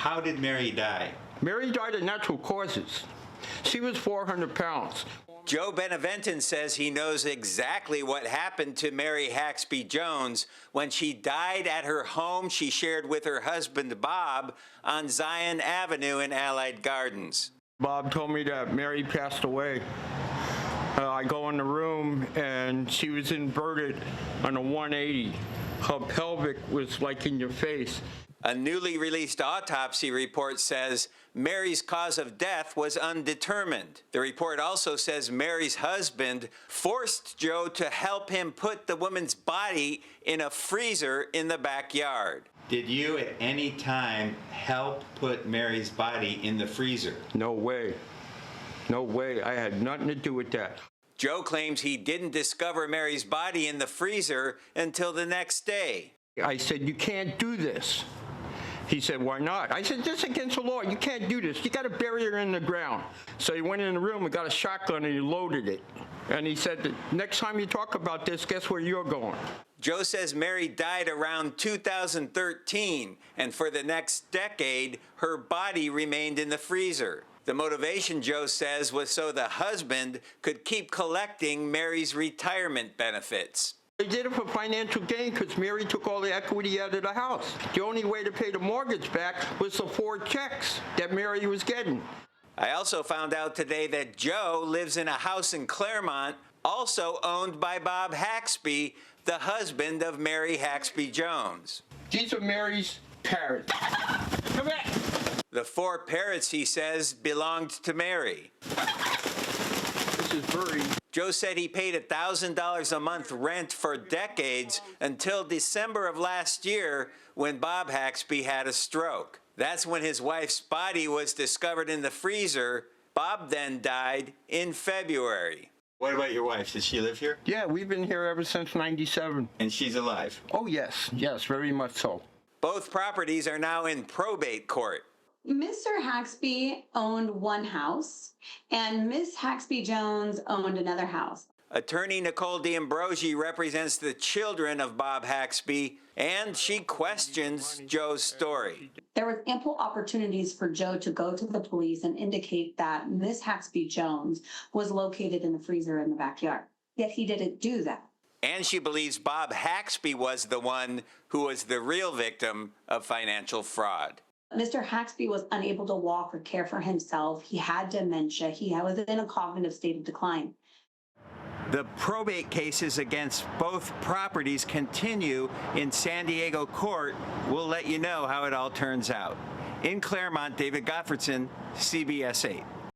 How did Mary die? Mary died of natural causes. She was 400 pounds. Joe Beneventin says he knows exactly what happened to Mary Haxby Jones when she died at her home she shared with her husband, Bob, on Zion Avenue in Allied Gardens. Bob told me that Mary passed away. I go in the room, and she was inverted on a 180. Her pelvic was like in your face. A newly released autopsy report says Mary's cause of death was undetermined. The report also says Mary's husband forced Joe to help him put the woman's body in a freezer in the backyard. Did you at any time help put Mary's body in the freezer? No way. No way. I had nothing to do with that. Joe claims he didn't discover Mary's body in the freezer until the next day. I said, "You can't do this." He said, "Why not?" I said, "This is against the law. You can't do this. You got to bury her in the ground." So he went in the room and got a shotgun and he loaded it. And he said, "Next time you talk about this, guess where you're going?" Joe says Mary died around 2013, and for the next decade, her body remained in the freezer. The motivation, Joe says, was so the husband could keep collecting Mary's retirement benefits. They did it for financial gain because Mary took all the equity out of the house. The only way to pay the mortgage back was the 4 checks that Mary was getting. I also found out today that Joe lives in a house in Claremont, also owned by Bob Haxby, the husband of Mary Haxby Jones. These are Mary's parrots. Come back. The 4 parrots, he says, belonged to Mary. This is buried. Joe said he paid $1,000 a month rent for decades until December of last year when Bob Haxby had a stroke. That's when his wife's body was discovered in the freezer. Bob then died in February. What about your wife? Does she live here? Yeah, we've been here ever since '97. And she's alive? Oh, yes. Yes, very much so. Both properties are now in probate court. Mr. Haxby owned one house, and Miss Haxby Jones owned another house. Attorney Nicole D'Ambrosi represents the children of Bob Haxby, and she questions Joe's story. There was ample opportunities for Joe to go to the police and indicate that Miss Haxby Jones was located in the freezer in the backyard. Yet he didn't do that. And she believes Bob Haxby was the one who was the real victim of financial fraud. Mr. Haxby was unable to walk or care for himself. He had dementia. He was in a cognitive state of decline. The probate cases against both properties continue in San Diego court. We'll let you know how it all turns out. In Claremont, David Gottfredson, CBS 8.